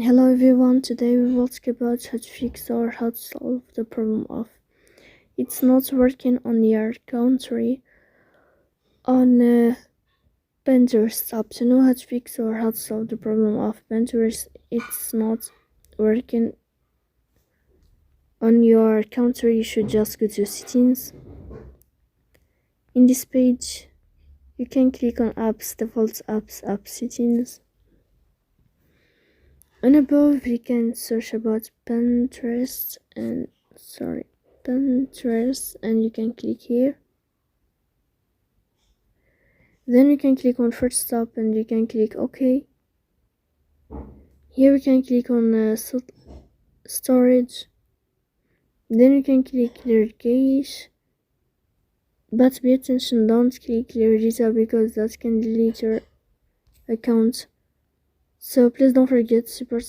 Hello everyone, today we will talk about how to fix or how to solve the problem of it's not working on your country on Pinterest app. To know how to fix or how to solve the problem of Pinterest, it's not working on your country, you should just go to settings. In this page, you can click on apps, default apps, app settings. And above you can search about Pinterest and you can click here. Then you can click on first stop and you can click OK. Here we can click on storage. Then you can click clear cache. But be attention, don't click clear data because that can delete your account. So please don't forget to support